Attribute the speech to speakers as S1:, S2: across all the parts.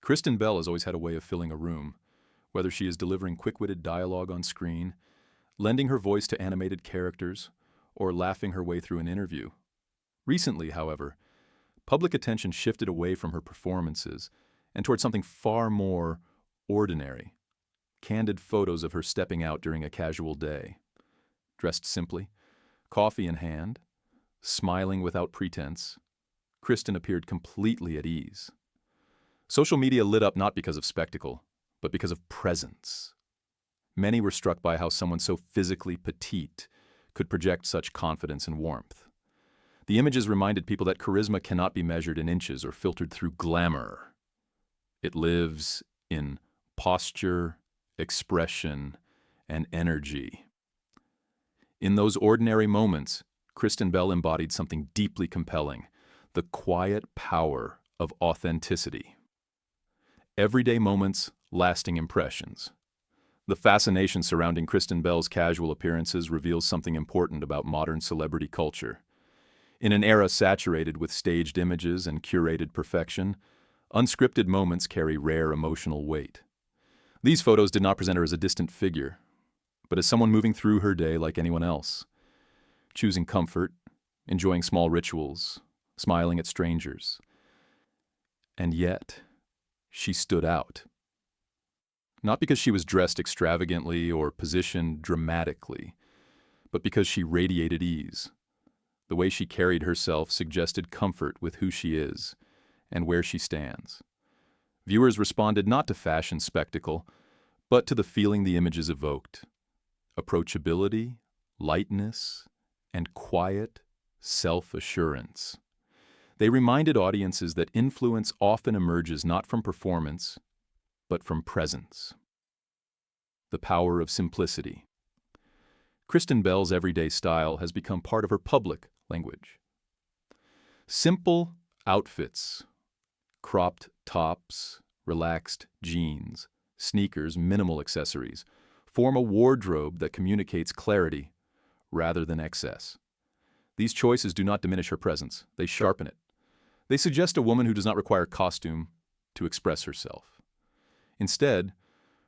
S1: Kristen Bell has always had a way of filling a room, whether she is delivering quick-witted dialogue on screen, lending her voice to animated characters, or laughing her way through an interview. Recently, however, public attention shifted away from her performances and toward something far more ordinary. Candid photos of her stepping out during a casual day. Dressed simply, coffee in hand, smiling without pretense, Kristen appeared completely at ease. Social media lit up not because of spectacle, but because of presence. Many were struck by how someone so physically petite could project such confidence and warmth. The images reminded people that charisma cannot be measured in inches or filtered through glamour. It lives in posture, expression, and energy. In those ordinary moments, Kristen Bell embodied something deeply compelling, the quiet power of authenticity. Everyday moments, lasting impressions. The fascination surrounding Kristen Bell's casual appearances reveals something important about modern celebrity culture. In an era saturated with staged images and curated perfection, unscripted moments carry rare emotional weight. These photos did not present her as a distant figure, but as someone moving through her day like anyone else, choosing comfort, enjoying small rituals, smiling at strangers. And yet, she stood out. Not because she was dressed extravagantly or positioned dramatically, but because she radiated ease. The way she carried herself suggested comfort with who she is and where she stands. Viewers responded not to fashion spectacle, but to the feeling the images evoked. Approachability, lightness, and quiet self-assurance. They reminded audiences that influence often emerges not from performance, but from presence. The power of simplicity. Kristen Bell's everyday style has become part of her public language. Simple outfits, cropped tops, relaxed jeans, sneakers, minimal accessories, form a wardrobe that communicates clarity rather than excess. These choices do not diminish her presence, they sharpen it. They suggest a woman who does not require costume to express herself. Instead,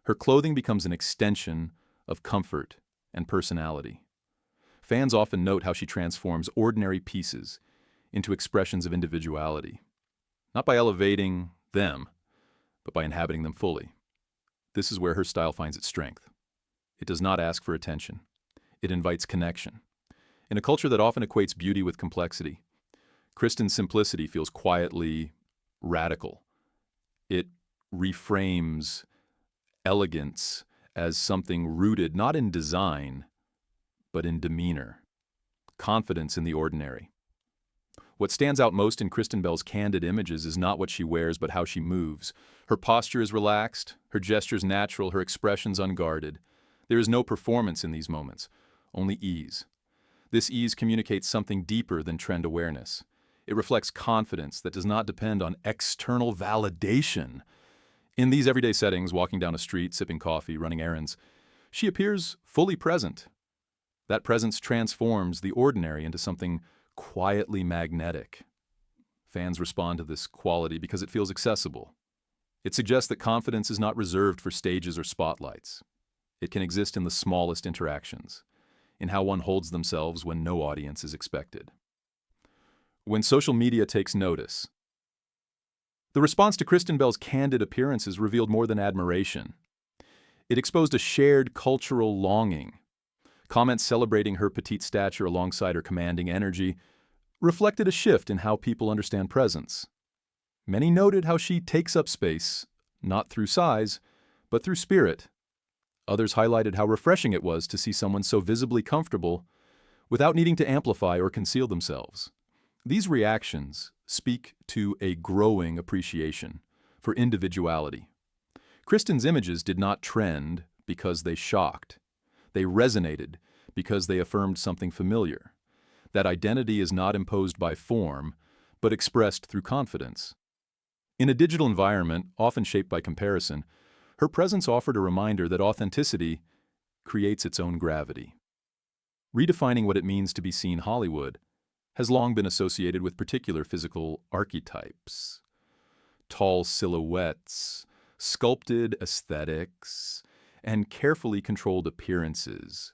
S1: her clothing becomes an extension of comfort and personality. Fans often note how she transforms ordinary pieces into expressions of individuality, not by elevating them, but by inhabiting them fully. This is where her style finds its strength. It does not ask for attention. It invites connection. In a culture that often equates beauty with complexity, Kristen's simplicity feels quietly radical. It reframes elegance as something rooted not in design, but in demeanor, confidence in the ordinary. What stands out most in Kristen Bell's candid images is not what she wears, but how she moves. Her posture is relaxed, her gestures natural, her expressions unguarded. There is no performance in these moments, only ease. This ease communicates something deeper than trend awareness. It reflects confidence that does not depend on external validation. In these everyday settings, walking down a street, sipping coffee, running errands, she appears fully present. That presence transforms the ordinary into something quietly magnetic. Fans respond to this quality because it feels accessible. It suggests that confidence is not reserved for stages or spotlights. It can exist in the smallest interactions, in how one holds themselves when no audience is expected. When social media takes notice, the response to Kristen Bell's candid appearances revealed more than admiration. It exposed a shared cultural longing. Comments celebrating her petite stature alongside her commanding energy reflected a shift in how people understand presence. Many noted how she takes up space, not through size, but through spirit. Others highlighted how refreshing it was to see someone so visibly comfortable without needing to amplify or conceal themselves. These reactions speak to a growing appreciation for individuality. Kristen's images did not trend because they shocked. They resonated because they affirmed something familiar. That identity is not imposed by form, but expressed through confidence. In a digital environment, often shaped by comparison, her presence offered a reminder that authenticity creates its own gravity. Redefining what it means to be seen Hollywood has long been associated with particular physical archetypes. Tall silhouettes, sculpted aesthetics, and carefully controlled appearances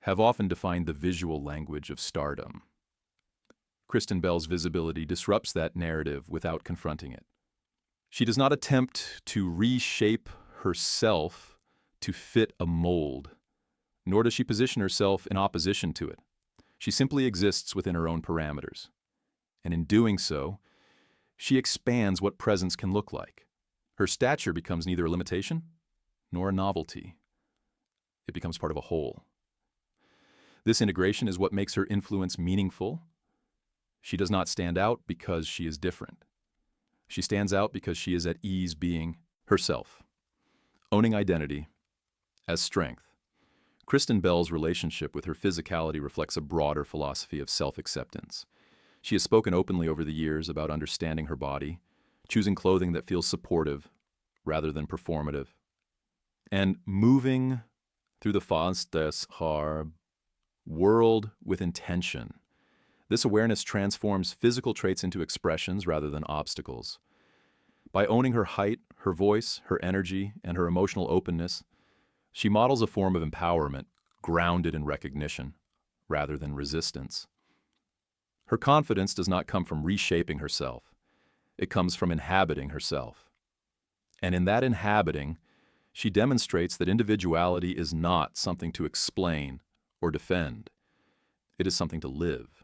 S1: have often defined the visual language of stardom. Kristen Bell's visibility disrupts that narrative without confronting it. She does not attempt to reshape herself to fit a mold, nor does she position herself in opposition to it. She simply exists within her own parameters. And in doing so, she expands what presence can look like. Her stature becomes neither a limitation nor a novelty. It becomes part of a whole. This integration is what makes her influence meaningful. She does not stand out because she is different. She stands out because she is at ease being herself, owning identity as strength. Kristen Bell's relationship with her physicality reflects a broader philosophy of self-acceptance. She has spoken openly over the years about understanding her body, choosing clothing that feels supportive rather than performative, and moving through the Flaunts des world with intention. This awareness transforms physical traits into expressions rather than obstacles. By owning her height, her voice, her energy, and her emotional openness, she models a form of empowerment grounded in recognition rather than resistance. Her confidence does not come from reshaping herself. It comes from inhabiting herself. And in that inhabiting, she demonstrates that individuality is not something to explain or defend. It is something to live.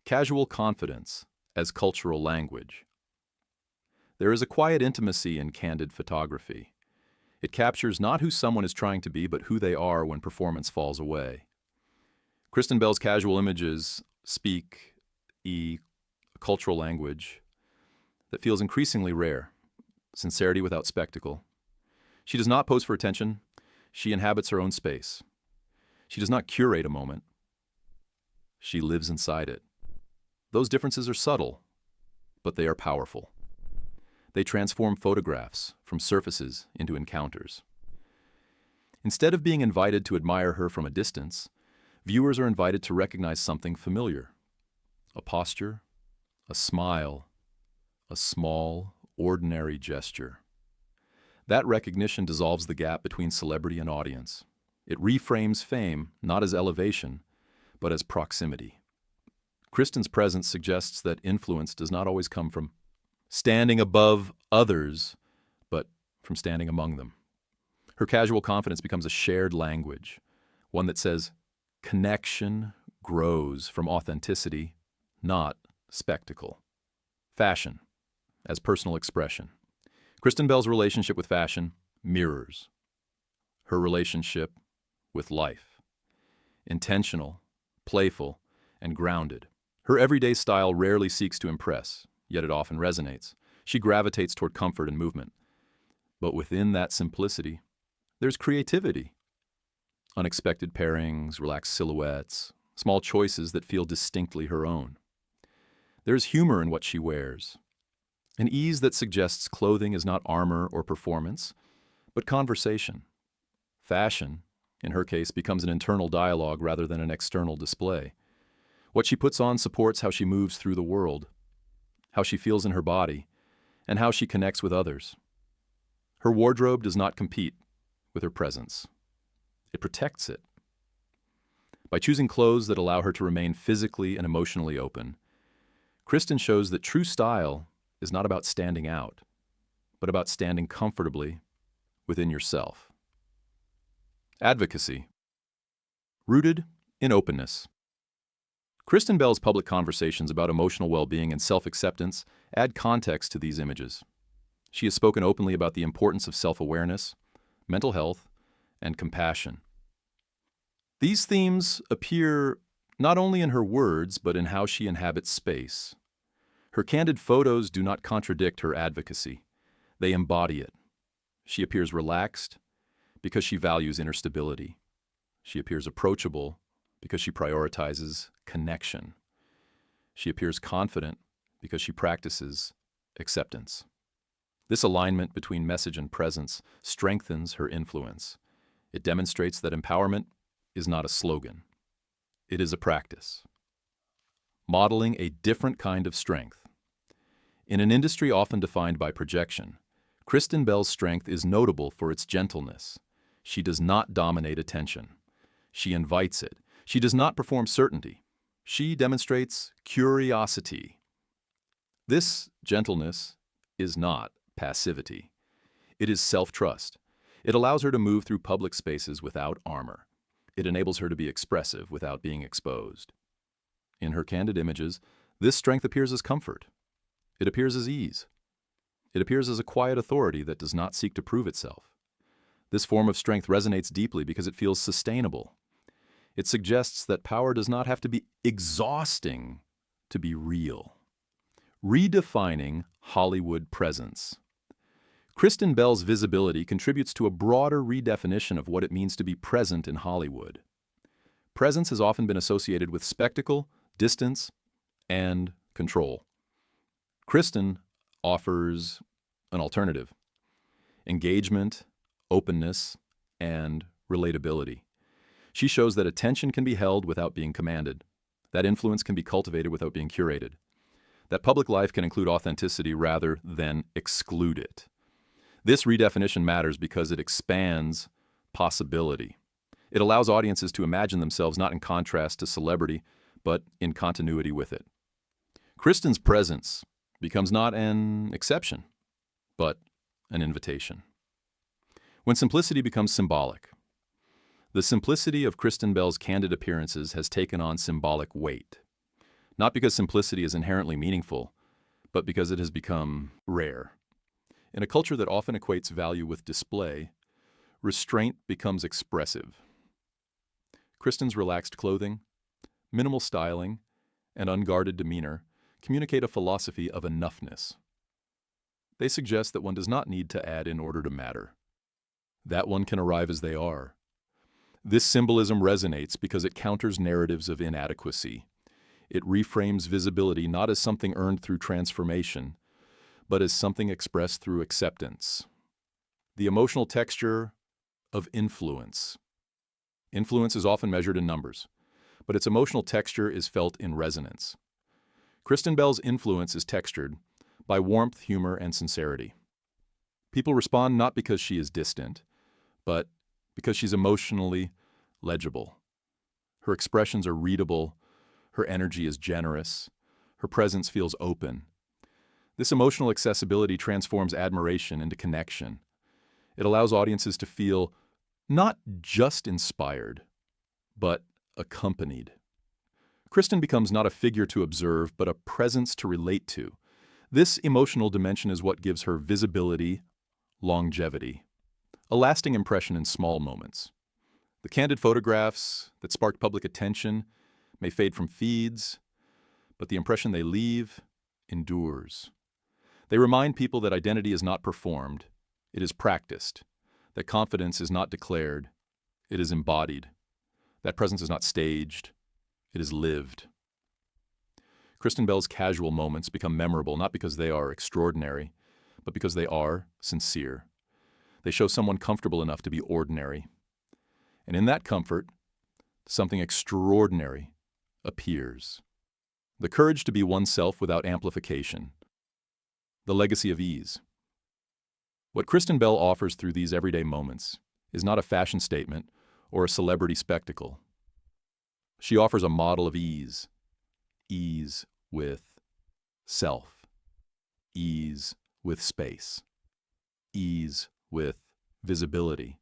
S1: Casual confidence as cultural language. There is a quiet intimacy in candid photography. It captures not who someone is trying to be, but who they are when performance falls away. Kristen Bell's casual images speak a cultural language that feels increasingly rare, sincerity without spectacle. She does not pose for attention. She inhabits her own space. She does not curate a moment. She lives inside it. Those differences are subtle, but they are powerful. They transform photographs from surfaces into encounters. Instead of being invited to admire her from a distance, viewers are invited to recognize something familiar. A posture, a smile, a small, ordinary gesture. That recognition dissolves the gap between celebrity and audience. It reframes fame not as elevation, but as proximity. Kristen's presence suggests that influence does not always come from standing above others, but from standing among them. Her casual confidence becomes a shared language, one that says connection grows from authenticity, not spectacle. Fashion as personal expression. Kristen Bell's relationship with fashion mirrors her relationship with life. Intentional, playful, and grounded. Her everyday style rarely seeks to impress, yet it often resonates. She gravitates toward comfort and movement. But within that simplicity, there's creativity. Unexpected pairings, relaxed silhouettes, small choices that feel distinctly her own. There's humor in what she wears, an ease that suggests clothing is not armor or performance, but conversation. Fashion, in her case, becomes an internal dialogue rather than an external display. What she puts on supports how she moves through the world, how she feels in her body, and how she connects with others. Her wardrobe does not compete with her presence. It protects it. By choosing clothes that allow her to remain physically and emotionally open, Kristen shows that true style is not about standing out, but about standing comfortably within yourself. Advocacy. Rooted in openness. Kristen Bell's public conversations about emotional well-being and self-acceptance add context to these images. She has spoken openly about the importance of self-awareness, mental health, and compassion. These themes appear not only in her words, but in how she inhabits space. Her candid photos do not contradict her advocacy. They embody it. She appears relaxed because she values inner stability. She appears approachable because she prioritizes connection. She appears confident because she practices acceptance. This alignment between message and presence strengthens her influence. It demonstrates that empowerment is not a slogan. It is a practice. Modeling a different kind of strength. In an industry often defined by projection, Kristen Bell's strength is notable for its gentleness. She does not dominate attention. She invites it. She does not perform certainty. She demonstrates curiosity. This gentleness is not passivity. It is self-trust. It allows her to move through public spaces without armor. It enables her to be expressive without being exposed. In her candid images, this strength appears as comfort. It appears as ease. It appears as a quiet authority that does not seek to prove itself. This form of strength resonates deeply because it feels sustainable. It suggests that power does not have to be exhausting to be real. Redefining Hollywood presence. Kristen Bell's visibility contributes to a broader redefinition of what it means to be present in Hollywood. Presence has often been associated with spectacle, distance, and control. Kristen offers an alternative: engagement, openness, and relatability. She shows that attention can be held without being commanded, that influence can be cultivated without being curated, that public life can include authenticity rather than exclude it. This redefinition matters because it expands possibility. It allows audiences to imagine themselves not in contrast to celebrity, but in continuity with it. Kristen's presence becomes not an exception, but an invitation. When simplicity becomes symbolic, the simplicity of Kristen Bell's candid appearances has taken on symbolic weight. Not because simplicity is inherently meaningful, but because it has become rare. In a culture that often equates value with display, restraint becomes expressive. Kristen's relaxed clothing, minimal styling, and unguarded demeanor communicate a philosophy of enoughness. They suggest that one does not need to add in order to matter, that one can arrive as they are. This symbolism resonates because it counters narratives of inadequacy. It reframes visibility not as something earned through transformation, but as something expressed through acceptance. The emotional texture of influence. Influence is often measured in numbers, but its emotional texture is felt in resonance. Kristen Bell's influence is textured by warmth, humor, and sincerity. People respond not because she is distant, but because she's emotionally legible. Her expressions are readable, her energy is generous, her presence feels open. This emotional accessibility transforms admiration into connection. It allows audiences to feel not just inspired, but accompanied. Kristen becomes not a figure to observe, but a presence to relate to. This emotional dimension is what gives her visibility, longevity, a lasting impression in small moments. The candid photographs that sparked public attention may fade from feeds, but the impression they leave endures. They remind people that identity is not performed, it is practiced, that confidence is not declared, it is embodied, that presence is not staged, it is lived. Kristen Bell's casual moments become memorable not because they are extraordinary, but because they are sincere. They show someone comfortable enough to be ordinary. And in that comfort, something extraordinary appears. The courage to be oneself without amplification. The legacy of ease. What Kristen Bell offers through these everyday moments is not a fashion statement or a celebrity spectacle. She offers a model of ease. Ease with self. Ease with space. Ease with visibility.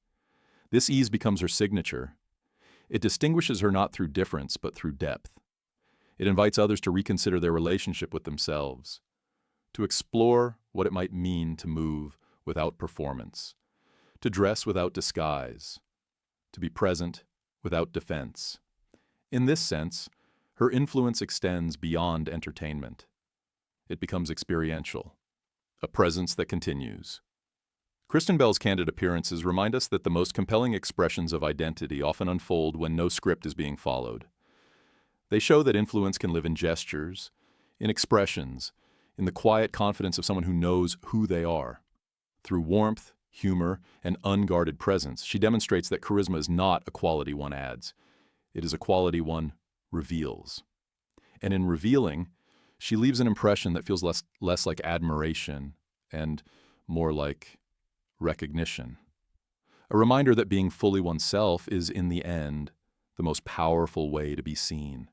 S1: This ease becomes her signature. It distinguishes her not through difference, but through depth. It invites others to reconsider their relationship with themselves, to explore what it might mean to move without performance, to dress without disguise, to be present without defense. In this sense, her influence extends beyond entertainment. It becomes experiential, a presence that continues. Kristen Bell's candid appearances remind us that the most compelling expressions of identity often unfold when no script is being followed. They show that influence can live in gestures, in expressions, in the quiet confidence of someone who knows who they are. Through warmth, humor, and unguarded presence, she demonstrates that charisma is not a quality one adds. It is a quality one reveals. And in revealing, She leaves an impression that feels less like admiration and more like recognition. A reminder that being fully oneself is, in the end, the most powerful way to be seen.